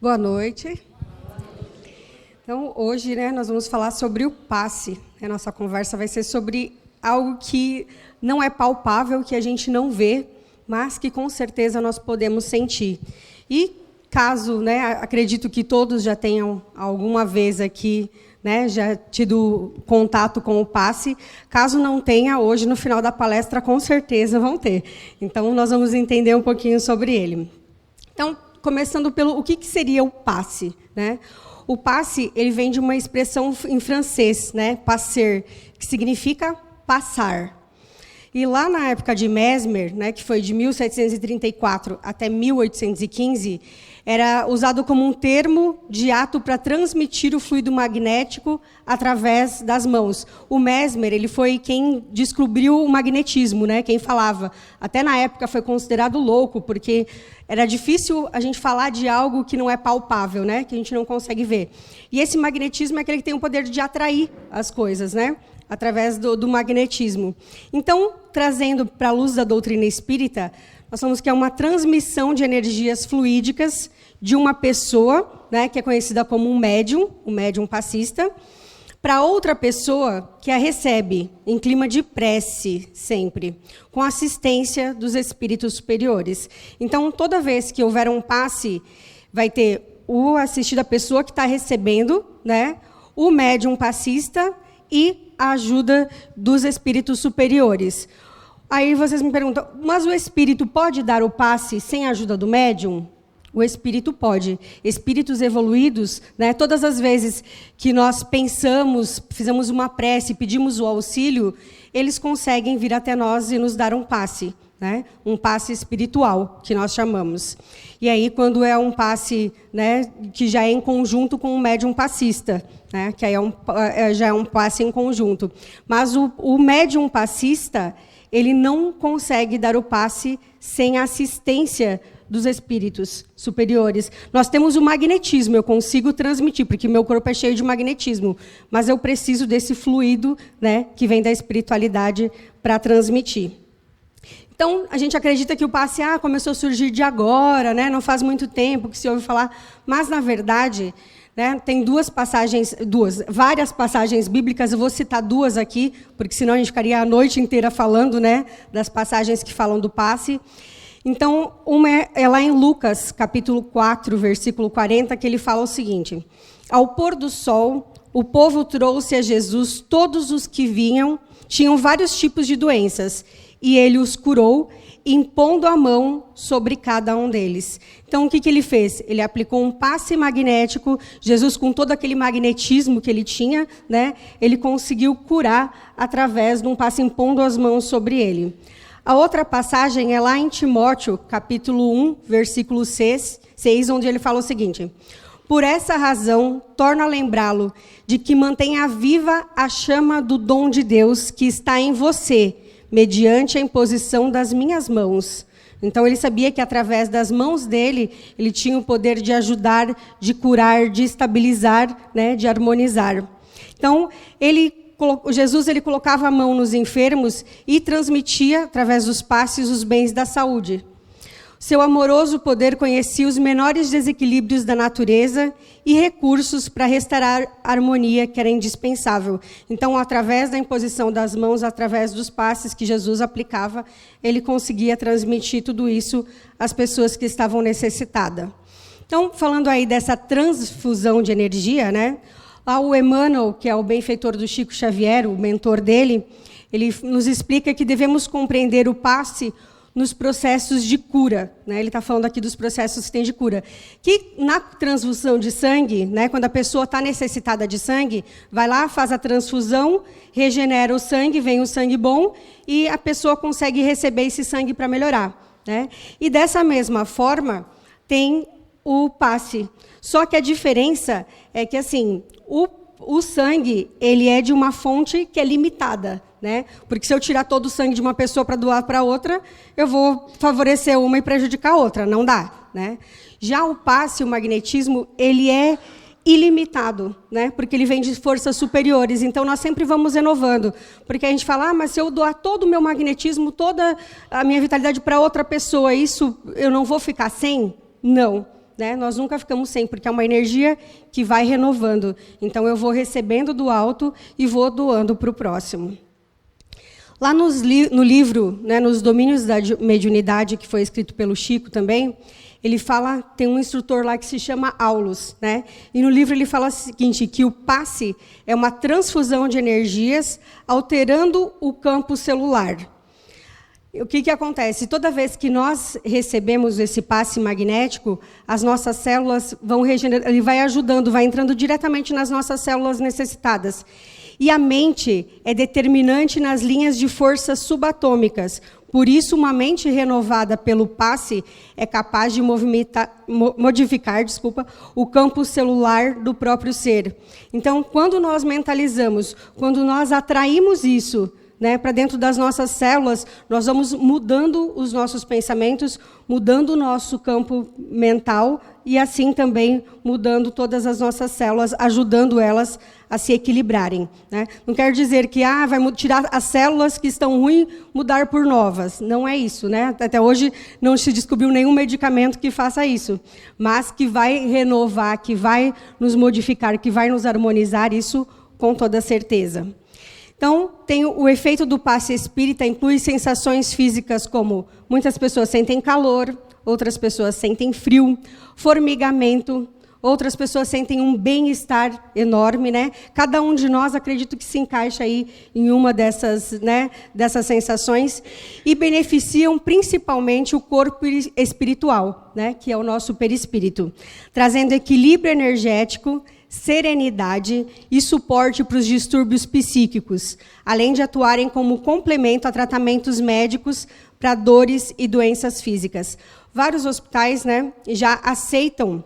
Boa noite. Então, hoje, nós vamos falar sobre o passe. A nossa conversa vai ser sobre algo que não é palpável, que a gente não vê, mas que, com certeza, nós podemos sentir. E, caso, acredito que todos já tenham, alguma vez aqui, já tido contato com o passe. Caso não tenha, hoje, no final da palestra, com certeza vão ter. Então, nós vamos entender um pouquinho sobre ele. Então, começando pelo o que seria o passe, O passe, ele vem de uma expressão em francês, passer, que significa passar. E lá na época de Mesmer, que foi de 1734 até 1815, era usado como um termo de ato para transmitir o fluido magnético através das mãos. O Mesmer, ele foi quem descobriu o magnetismo, quem falava. Até na época foi considerado louco, porque era difícil a gente falar de algo que não é palpável, que a gente não consegue ver. E esse magnetismo é aquele que tem o poder de atrair as coisas, através do magnetismo. Então, trazendo para a luz da doutrina espírita, nós falamos que é uma transmissão de energias fluídicas de uma pessoa, que é conhecida como um médium passista, para outra pessoa que a recebe em clima de prece, sempre, com assistência dos espíritos superiores. Então, toda vez que houver um passe, vai ter o assistido, a pessoa que está recebendo, o médium passista e a ajuda dos espíritos superiores. Aí vocês me perguntam, mas o espírito pode dar o passe sem a ajuda do médium? O espírito pode. Espíritos evoluídos, todas as vezes que nós pensamos, fizemos uma prece, pedimos o auxílio, eles conseguem vir até nós e nos dar um passe. Um passe espiritual, que nós chamamos. E aí, quando é um passe que já é em conjunto com o médium passista, que aí já é um passe em conjunto. Mas o médium passista, ele não consegue dar o passe sem a assistência dos espíritos superiores. Nós temos o magnetismo, eu consigo transmitir, porque meu corpo é cheio de magnetismo, mas eu preciso desse fluido que vem da espiritualidade para transmitir. Então, a gente acredita que o passe começou a surgir de agora, não faz muito tempo que se ouve falar, mas, na verdade, tem várias passagens bíblicas, eu vou citar duas aqui, porque senão a gente ficaria a noite inteira falando das passagens que falam do passe. Então, uma é lá em Lucas, capítulo 4, versículo 40, que ele fala o seguinte: ao pôr do sol, o povo trouxe a Jesus todos os que vinham, tinham vários tipos de doenças, e ele os curou, impondo a mão sobre cada um deles. Então, o que ele fez? Ele aplicou um passe magnético. Jesus, com todo aquele magnetismo que ele tinha, ele conseguiu curar através de um passe, impondo as mãos sobre ele. A outra passagem é lá em Timóteo, capítulo 1, versículo 6, onde ele fala o seguinte: por essa razão, torno a lembrá-lo de que mantenha viva a chama do dom de Deus que está em você, mediante a imposição das minhas mãos. Então, ele sabia que, através das mãos dele, ele tinha o poder de ajudar, de curar, de estabilizar, de harmonizar. Então, Jesus ele colocava a mão nos enfermos e transmitia, através dos passes, os bens da saúde. Seu amoroso poder conhecia os menores desequilíbrios da natureza e recursos para restaurar a harmonia, que era indispensável. Então, através da imposição das mãos, através dos passes que Jesus aplicava, ele conseguia transmitir tudo isso às pessoas que estavam necessitadas. Então, falando aí dessa transfusão de energia, lá o Emmanuel, que é o benfeitor do Chico Xavier, o mentor dele, ele nos explica que devemos compreender o passe nos processos de cura. Ele está falando aqui dos processos que tem de cura. Que na transfusão de sangue, quando a pessoa está necessitada de sangue, vai lá, faz a transfusão, regenera o sangue, vem o sangue bom, e a pessoa consegue receber esse sangue para melhorar. E dessa mesma forma, tem o passe. Só que a diferença é que, assim, o sangue, ele é de uma fonte que é limitada, Porque se eu tirar todo o sangue de uma pessoa para doar para outra, eu vou favorecer uma e prejudicar a outra, não dá, Já o passe, o magnetismo, ele é ilimitado, Porque ele vem de forças superiores. Então, nós sempre vamos renovando. Porque a gente fala, mas se eu doar todo o meu magnetismo, toda a minha vitalidade para outra pessoa, isso eu não vou ficar sem? Não. né? Nós nunca ficamos sem, porque é uma energia que vai renovando. Então, eu vou recebendo do alto e vou doando para o próximo. Lá no livro, né, nos Domínios da Mediunidade, que foi escrito pelo Chico também, ele fala, tem um instrutor lá que se chama Aulus, né? E no livro ele fala o seguinte, que o passe é uma transfusão de energias alterando o campo celular. O que acontece? Toda vez que nós recebemos esse passe magnético, as nossas células vão regenerando, ele vai ajudando, vai entrando diretamente nas nossas células necessitadas. E a mente é determinante nas linhas de forças subatômicas. Por isso, uma mente renovada pelo passe é capaz de modificar o campo celular do próprio ser. Então, quando nós mentalizamos, quando nós atraímos isso, né, para dentro das nossas células, nós vamos mudando os nossos pensamentos, mudando o nosso campo mental e assim também mudando todas as nossas células, ajudando elas a se equilibrarem, né? Não quer dizer que vai tirar as células que estão ruins, mudar por novas. Não é isso, né? Até hoje não se descobriu nenhum medicamento que faça isso, mas que vai renovar, que vai nos modificar, que vai nos harmonizar, isso com toda certeza. Então, tem o efeito do passe espírita, inclui sensações físicas como muitas pessoas sentem calor, outras pessoas sentem frio, formigamento, outras pessoas sentem um bem-estar enorme, né? Cada um de nós, acredito que se encaixa aí em uma dessas, né, dessas sensações, e beneficiam principalmente o corpo espiritual, né, que é o nosso perispírito, trazendo equilíbrio energético, serenidade e suporte para os distúrbios psíquicos, além de atuarem como complemento a tratamentos médicos para dores e doenças físicas. Vários hospitais, né, já aceitam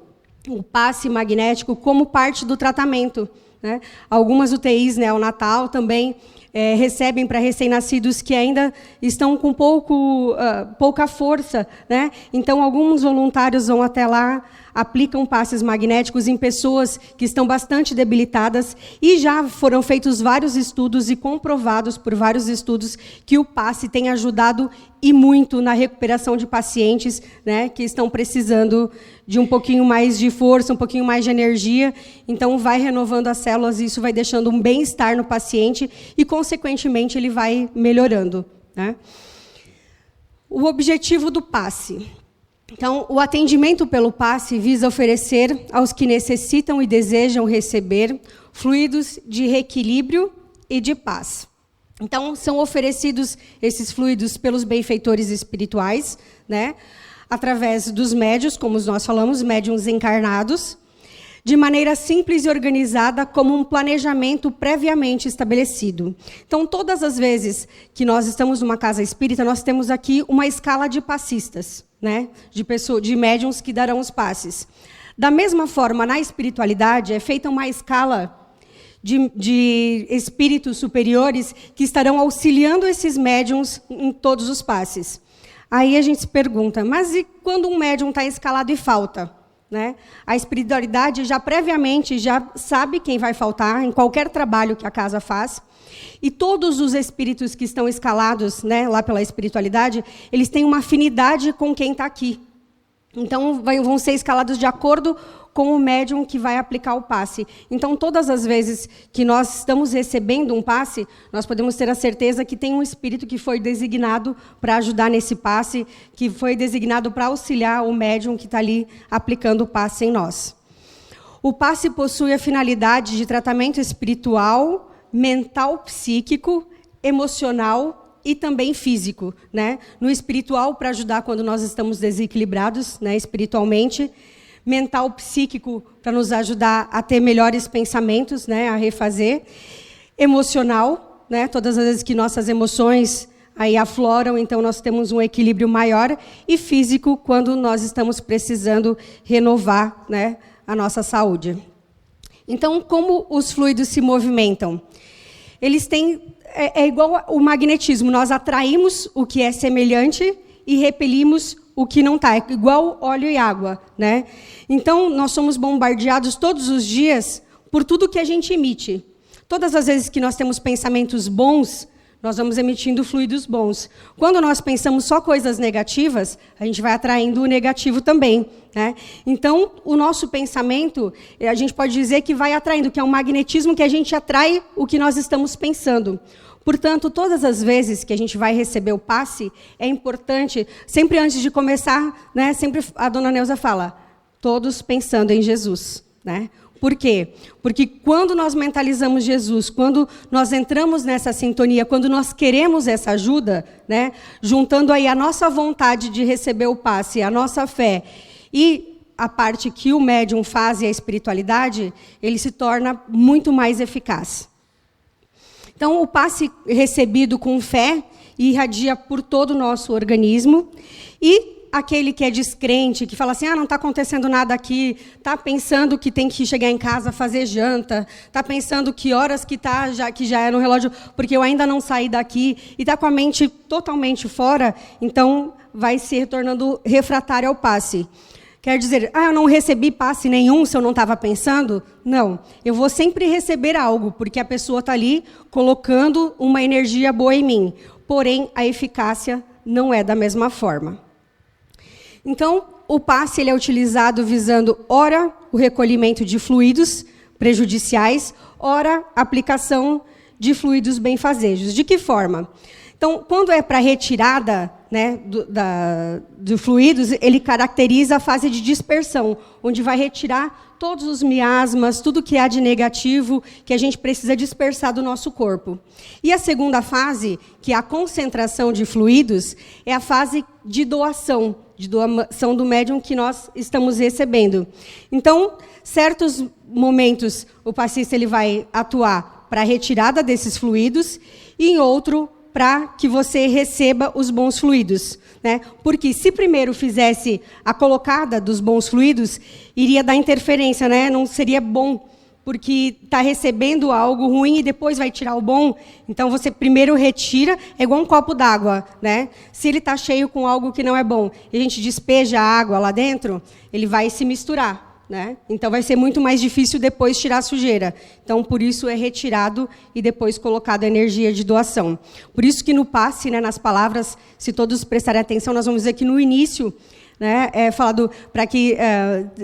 o passe magnético como parte do tratamento, né? Algumas UTIs neonatal também recebem para recém-nascidos que ainda estão com pouca força, né? Então, alguns voluntários vão até lá, aplicam passes magnéticos em pessoas que estão bastante debilitadas e já foram feitos vários estudos e comprovados por vários estudos que o passe tem ajudado e muito na recuperação de pacientes, né, que estão precisando de um pouquinho mais de força, um pouquinho mais de energia. Então, vai renovando as células e isso vai deixando um bem-estar no paciente e, consequentemente, ele vai melhorando, né? O objetivo do passe. Então, o atendimento pelo passe visa oferecer aos que necessitam e desejam receber fluidos de reequilíbrio e de paz. Então, são oferecidos esses fluidos pelos benfeitores espirituais, né, através dos médiuns, como nós falamos, médiuns encarnados, de maneira simples e organizada, como um planejamento previamente estabelecido. Então, todas as vezes que nós estamos numa casa espírita, nós temos aqui uma escala de passistas, né, de médiuns que darão os passes. Da mesma forma, na espiritualidade, é feita uma escala de espíritos superiores que estarão auxiliando esses médiuns em todos os passes. Aí a gente se pergunta, mas e quando um médium está escalado e falta? Né? A espiritualidade já previamente já sabe quem vai faltar em qualquer trabalho que a casa faz. E todos os espíritos que estão escalados, né, lá pela espiritualidade, eles têm uma afinidade com quem está aqui. Então, vão ser escalados de acordo com o médium que vai aplicar o passe. Então, todas as vezes que nós estamos recebendo um passe, nós podemos ter a certeza que tem um espírito que foi designado para ajudar nesse passe, que foi designado para auxiliar o médium que está ali aplicando o passe em nós. O passe possui a finalidade de tratamento espiritual, mental, psíquico, emocional e também físico, né? No espiritual, para ajudar quando nós estamos desequilibrados, né, espiritualmente. Mental, psíquico, para nos ajudar a ter melhores pensamentos, né, a refazer. Emocional, né, todas as vezes que nossas emoções aí afloram, então nós temos um equilíbrio maior. E físico, quando nós estamos precisando renovar, né, a nossa saúde. Então, como os fluidos se movimentam? Eles têm... É igual o magnetismo, nós atraímos o que é semelhante e repelimos o que não está, é igual óleo e água, né? Então, nós somos bombardeados todos os dias por tudo que a gente emite. Todas as vezes que nós temos pensamentos bons, nós vamos emitindo fluidos bons. Quando nós pensamos só coisas negativas, a gente vai atraindo o negativo também, né? Então, o nosso pensamento, a gente pode dizer que vai atraindo, que é um magnetismo que a gente atrai o que nós estamos pensando. Portanto, todas as vezes que a gente vai receber o passe, é importante, sempre antes de começar, né, sempre a dona Neuza fala, todos pensando em Jesus, né? Por quê? Porque quando nós mentalizamos Jesus, quando nós entramos nessa sintonia, quando nós queremos essa ajuda, né, juntando aí a nossa vontade de receber o passe, a nossa fé e a parte que o médium faz e a espiritualidade, ele se torna muito mais eficaz. Então, o passe recebido com fé irradia por todo o nosso organismo e aquele que é descrente, que fala assim, não está acontecendo nada aqui, está pensando que tem que chegar em casa, fazer janta, está pensando que horas que já é no relógio, porque eu ainda não saí daqui, e está com a mente totalmente fora, então vai se retornando refratário ao passe. Quer dizer, eu não recebi passe nenhum se eu não estava pensando? Não, eu vou sempre receber algo, porque a pessoa está ali colocando uma energia boa em mim, porém a eficácia não é da mesma forma. Então, o passe ele é utilizado visando, ora, o recolhimento de fluidos prejudiciais, ora, a aplicação de fluidos benfazejos. De que forma? Então, quando é para retirada, né, de fluidos, ele caracteriza a fase de dispersão, onde vai retirar todos os miasmas, tudo que há de negativo que a gente precisa dispersar do nosso corpo. E a segunda fase, que é a concentração de fluidos, é a fase de doação do médium que nós estamos recebendo. Então, certos momentos, o passista ele vai atuar para a retirada desses fluidos e em outro para que você receba os bons fluidos, né? Porque se primeiro fizesse a colocada dos bons fluidos, iria dar interferência, né? Não seria bom, porque está recebendo algo ruim e depois vai tirar o bom. Então, você primeiro retira, é igual um copo d'água, né? Se ele está cheio com algo que não é bom, e a gente despeja a água lá dentro, ele vai se misturar, né? Então, vai ser muito mais difícil depois tirar a sujeira. Então, por isso é retirado e depois colocado a energia de doação. Por isso que no passe, né, nas palavras, se todos prestarem atenção, nós vamos dizer que no início, né, é falado para que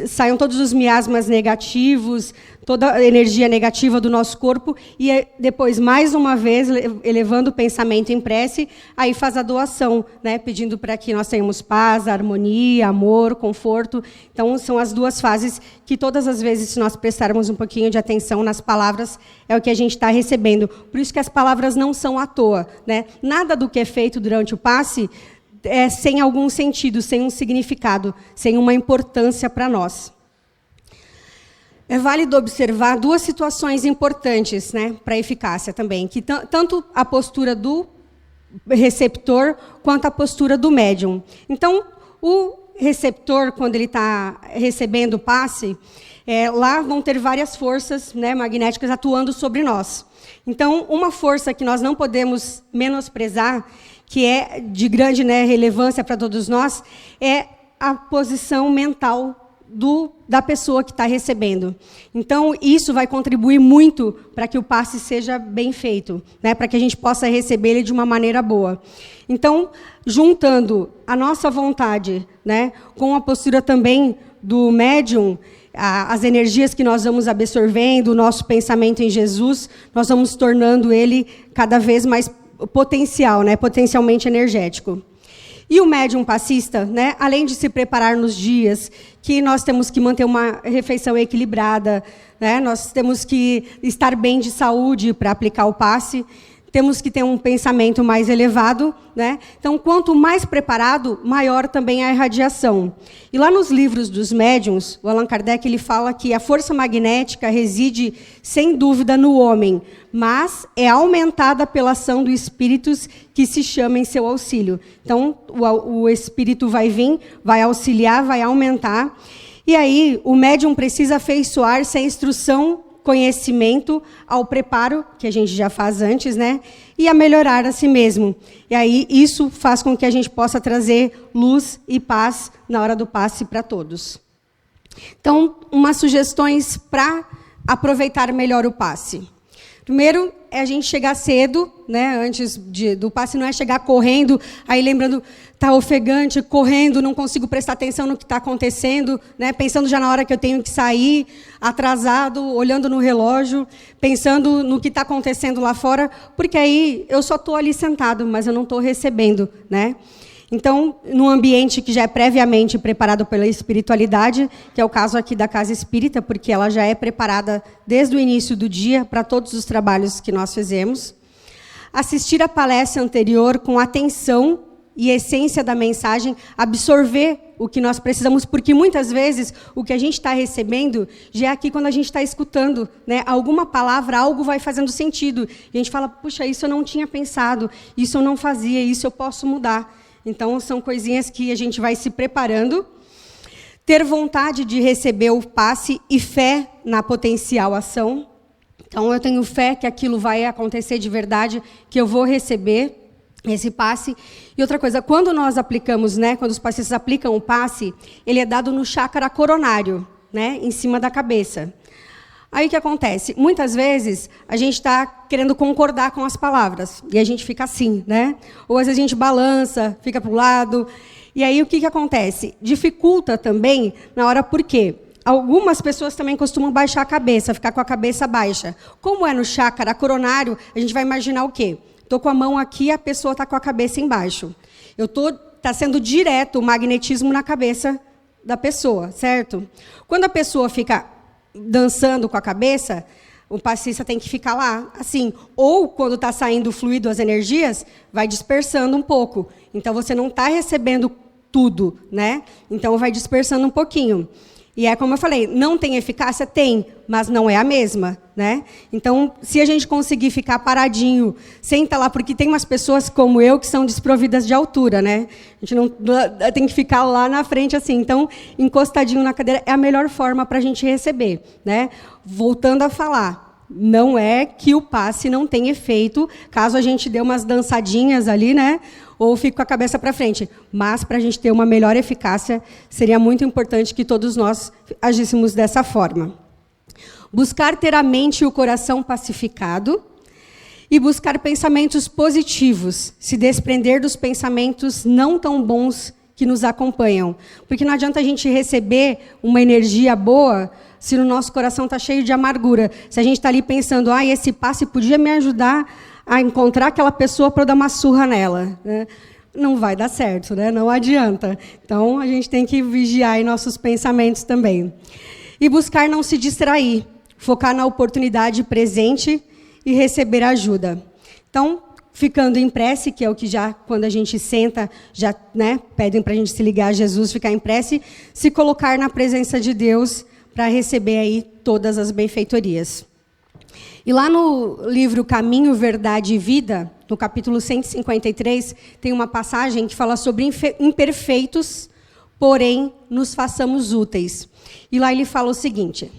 saiam todos os miasmas negativos, toda a energia negativa do nosso corpo, e depois, mais uma vez, elevando o pensamento em prece, aí faz a doação, né, pedindo para que nós tenhamos paz, harmonia, amor, conforto. Então, são as duas fases que todas as vezes, se nós prestarmos um pouquinho de atenção nas palavras, é o que a gente está recebendo. Por isso que as palavras não são à toa, né? Nada do que é feito durante o passe é sem algum sentido, sem um significado, sem uma importância para nós. É válido observar duas situações importantes, né, para a eficácia também, que tanto a postura do receptor quanto a postura do médium. Então, o receptor, quando ele está recebendo o passe, lá vão ter várias forças, né, magnéticas atuando sobre nós. Então, uma força que nós não podemos menosprezar, que é de grande, né, relevância para todos nós, é a posição mental da pessoa que está recebendo. Então, isso vai contribuir muito para que o passe seja bem feito, né, para que a gente possa receber ele de uma maneira boa. Então, juntando a nossa vontade, né, com a postura também do médium, as energias que nós vamos absorvendo, o nosso pensamento em Jesus, nós vamos tornando ele cada vez mais potencial, né, potencialmente energético. E o médium passista, né, além de se preparar nos dias que nós temos que manter uma refeição equilibrada, né, nós temos que estar bem de saúde para aplicar o passe, temos que ter um pensamento mais elevado, né? Então, quanto mais preparado, maior também a irradiação. E lá nos livros dos médiuns, o Allan Kardec ele fala que a força magnética reside, sem dúvida, no homem, mas é aumentada pela ação dos espíritos que se chamam em seu auxílio. Então, o espírito vai vir, vai auxiliar, vai aumentar. E aí, o médium precisa afeiçoar-se à instrução, conhecimento, ao preparo, que a gente já faz antes, né? E a melhorar a si mesmo. E aí, isso faz com que a gente possa trazer luz e paz na hora do passe para todos. Então, umas sugestões para aproveitar melhor o passe. Primeiro é a gente chegar cedo, né? Antes do passe, não é chegar correndo, aí lembrando, está ofegante, correndo, não consigo prestar atenção no que está acontecendo, né? Pensando já na hora que eu tenho que sair, atrasado, olhando no relógio, pensando no que está acontecendo lá fora, porque aí eu só estou ali sentado, mas eu não estou recebendo, né? Então, num ambiente que já é previamente preparado pela espiritualidade, que é o caso aqui da Casa Espírita, porque ela já é preparada desde o início do dia para todos os trabalhos que nós fizemos. Assistir a palestra anterior com atenção e essência da mensagem, absorver o que nós precisamos, porque muitas vezes o que a gente está recebendo já é aqui quando a gente está escutando, né? Alguma palavra, algo vai fazendo sentido. E a gente fala, puxa, isso eu não tinha pensado, isso eu não fazia, isso eu posso mudar. Então, são coisinhas que a gente vai se preparando. Ter vontade de receber o passe e fé na potencial ação. Então, eu tenho fé que aquilo vai acontecer de verdade, que eu vou receber esse passe. E outra coisa, quando nós aplicamos, né, quando os pacientes aplicam o passe, ele é dado no chakra coronário, né, em cima da cabeça. Aí o que acontece? Muitas vezes a gente está querendo concordar com as palavras e a gente fica assim, né? Ou às vezes a gente balança, fica para o lado. E aí o que acontece? Dificulta também na hora por quê? Algumas pessoas também costumam baixar a cabeça, ficar com a cabeça baixa. Como é no chakra coronário, a gente vai imaginar o quê? Estou com a mão aqui, a pessoa está com a cabeça embaixo. Está sendo direto o magnetismo na cabeça da pessoa, certo? Quando a pessoa fica dançando com a cabeça, o passista tem que ficar lá, assim. Ou, quando está saindo o fluido, as energias, vai dispersando um pouco. Então, você não está recebendo tudo, né? Então, vai dispersando um pouquinho. E é como eu falei, não tem eficácia? Tem, mas não é a mesma, né? Então, se a gente conseguir ficar paradinho, senta lá, porque tem umas pessoas como eu que são desprovidas de altura, né? A gente não tem que ficar lá na frente assim. Então, encostadinho na cadeira é a melhor forma para a gente receber, né? Voltando a falar, não é que o passe não tem efeito, caso a gente dê umas dançadinhas ali, né? Ou fique com a cabeça para frente. Mas, para a gente ter uma melhor eficácia, seria muito importante que todos nós agíssemos dessa forma. Buscar ter a mente e o coração pacificado e buscar pensamentos positivos, se desprender dos pensamentos não tão bons que nos acompanham. Porque não adianta a gente receber uma energia boa se no nosso coração está cheio de amargura. Se a gente está ali pensando, esse passe podia me ajudar a encontrar aquela pessoa para dar uma surra nela, né? Não vai dar certo, né? Não adianta. Então, a gente tem que vigiar em nossos pensamentos também. E buscar não se distrair, focar na oportunidade presente e receber ajuda. Então, ficando em prece, que é o que já, quando a gente senta, já, né, pedem para a gente se ligar a Jesus, ficar em prece, se colocar na presença de Deus para receber aí todas as benfeitorias. E lá no livro Caminho, Verdade e Vida, no capítulo 153, tem uma passagem que fala sobre imperfeitos, porém nos façamos úteis. E lá ele fala o seguinte: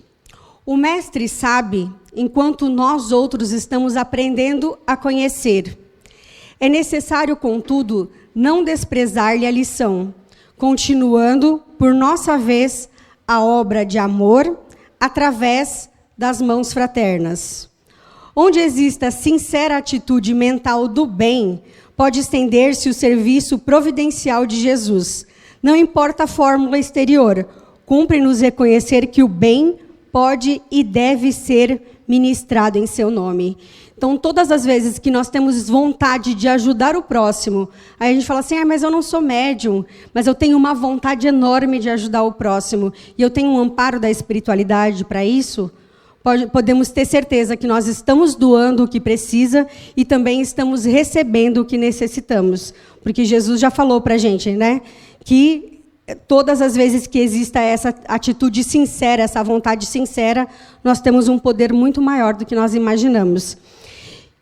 o mestre sabe, enquanto nós outros estamos aprendendo a conhecer. É necessário, contudo, não desprezar-lhe a lição, continuando, por nossa vez, a obra de amor através das mãos fraternas. Onde exista sincera atitude mental do bem, pode estender-se o serviço providencial de Jesus. Não importa a fórmula exterior, cumpre-nos reconhecer que o bem pode e deve ser ministrado em seu nome. Então, todas as vezes que nós temos vontade de ajudar o próximo, aí a gente fala assim, mas eu não sou médium, mas eu tenho uma vontade enorme de ajudar o próximo, e eu tenho um amparo da espiritualidade para isso, podemos ter certeza que nós estamos doando o que precisa e também estamos recebendo o que necessitamos. Porque Jesus já falou para a gente, né, que todas as vezes que exista essa atitude sincera, essa vontade sincera, nós temos um poder muito maior do que nós imaginamos.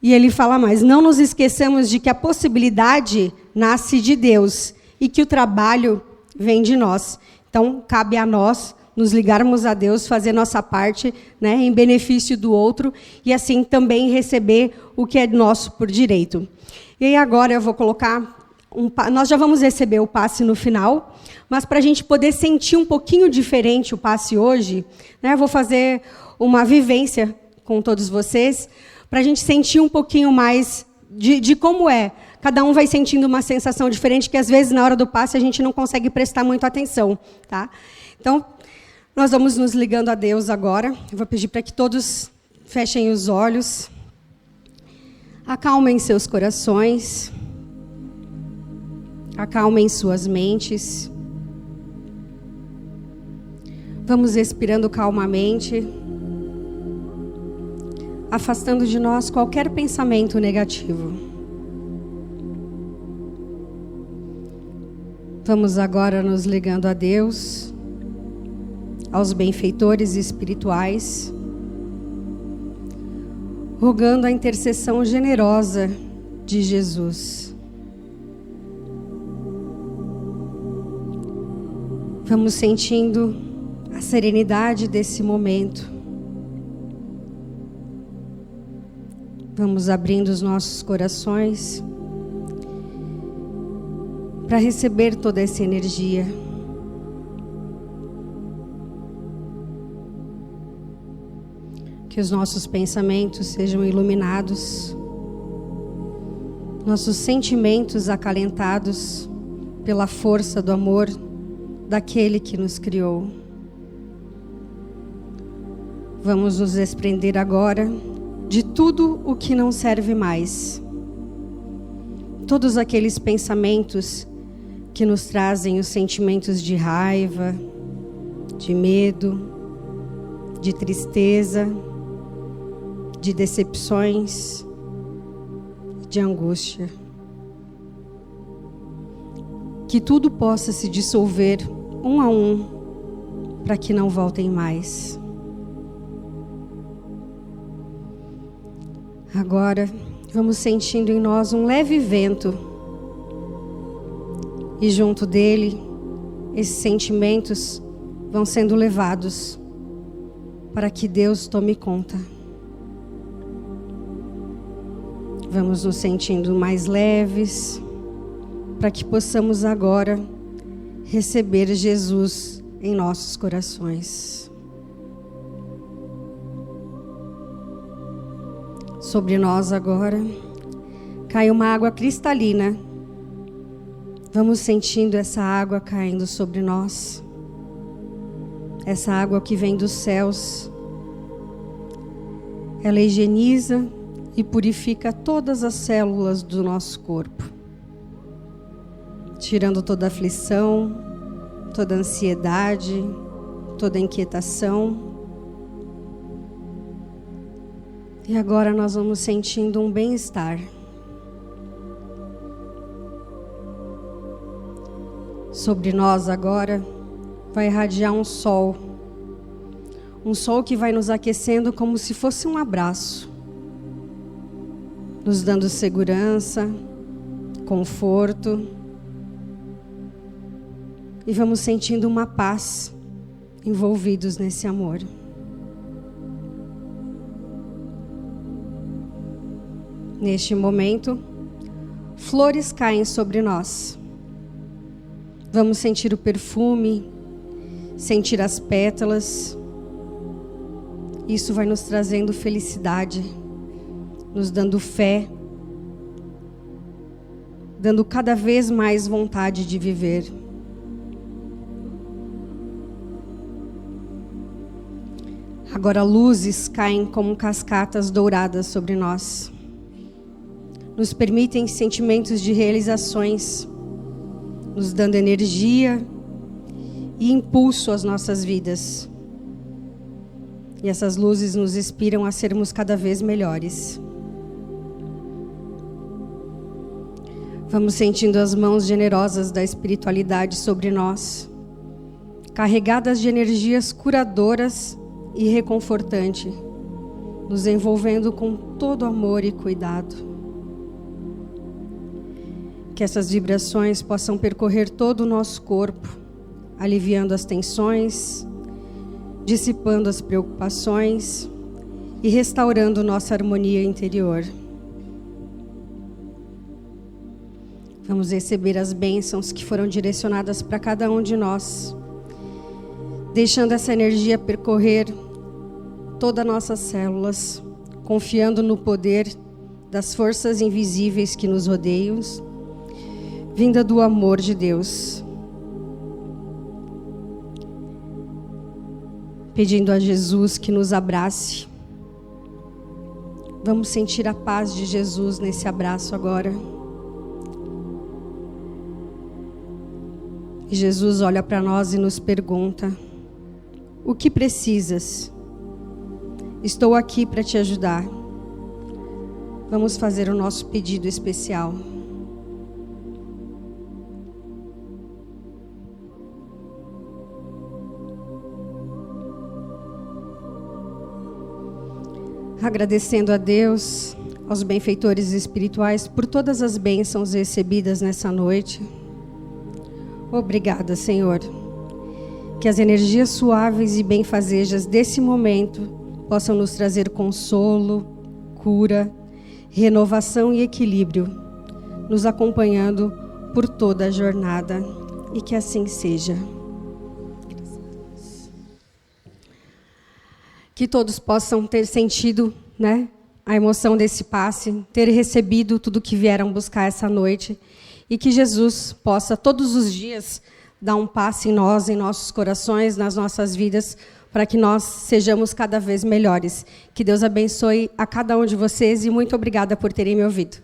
E ele fala mais, não nos esqueçamos de que a possibilidade nasce de Deus e que o trabalho vem de nós. Então, cabe a nós nos ligarmos a Deus, fazer nossa parte, né, em benefício do outro, e assim também receber o que é nosso por direito. E aí agora eu vou colocar, nós já vamos receber o passe no final, mas para a gente poder sentir um pouquinho diferente o passe hoje, né, eu vou fazer uma vivência com todos vocês, para a gente sentir um pouquinho mais de como é. Cada um vai sentindo uma sensação diferente, que às vezes na hora do passe a gente não consegue prestar muito atenção. Tá? Então, nós vamos nos ligando a Deus agora. Eu vou pedir para que todos fechem os olhos. Acalmem seus corações. Acalmem suas mentes. Vamos respirando calmamente, afastando de nós qualquer pensamento negativo. Vamos agora nos ligando a Deus, aos benfeitores espirituais, rogando a intercessão generosa de Jesus. Vamos sentindo a serenidade desse momento. Vamos abrindo os nossos corações para receber toda essa energia. Que os nossos pensamentos sejam iluminados, nossos sentimentos acalentados pela força do amor daquele que nos criou. Vamos nos desprender agora de tudo o que não serve mais. Todos aqueles pensamentos que nos trazem os sentimentos de raiva, de medo, de tristeza, de decepções, de angústia. Que tudo possa se dissolver um a um, para que não voltem mais. Agora, vamos sentindo em nós um leve vento. E junto dele, esses sentimentos vão sendo levados para que Deus tome conta. Vamos nos sentindo mais leves, para que possamos agora receber Jesus em nossos corações. Sobre nós agora cai uma água cristalina. Vamos sentindo essa água caindo sobre nós. Essa água que vem dos céus. Ela higieniza e purifica todas as células do nosso corpo, tirando toda aflição, toda ansiedade, toda inquietação. E agora nós vamos sentindo um bem-estar. Sobre nós agora vai irradiar um sol que vai nos aquecendo como se fosse um abraço, nos dando segurança, conforto, e vamos sentindo uma paz envolvidos nesse amor. Neste momento, flores caem sobre nós. Vamos sentir o perfume, sentir as pétalas. Isso vai nos trazendo felicidade, nos dando fé, dando cada vez mais vontade de viver. Agora luzes caem como cascatas douradas sobre nós. Nos permitem sentimentos de realizações, nos dando energia e impulso às nossas vidas. E essas luzes nos inspiram a sermos cada vez melhores. Vamos sentindo as mãos generosas da espiritualidade sobre nós, carregadas de energias curadoras e reconfortantes, nos envolvendo com todo amor e cuidado. Que essas vibrações possam percorrer todo o nosso corpo, aliviando as tensões, dissipando as preocupações e restaurando nossa harmonia interior. Vamos receber as bênçãos que foram direcionadas para cada um de nós, deixando essa energia percorrer todas as nossas células, confiando no poder das forças invisíveis que nos rodeiam, vinda do amor de Deus. Pedindo a Jesus que nos abrace. Vamos sentir a paz de Jesus nesse abraço agora. E Jesus olha para nós e nos pergunta: o que precisas? Estou aqui para te ajudar. Vamos fazer o nosso pedido especial. Agradecendo a Deus, aos benfeitores espirituais, por todas as bênçãos recebidas nessa noite. Obrigada, Senhor. Que as energias suaves e benfazejas desse momento possam nos trazer consolo, cura, renovação e equilíbrio, nos acompanhando por toda a jornada. E que assim seja. Que todos possam ter sentido, né, a emoção desse passe, ter recebido tudo que vieram buscar essa noite, e que Jesus possa todos os dias dar um passe em nós, em nossos corações, nas nossas vidas, para que nós sejamos cada vez melhores. Que Deus abençoe a cada um de vocês e muito obrigada por terem me ouvido.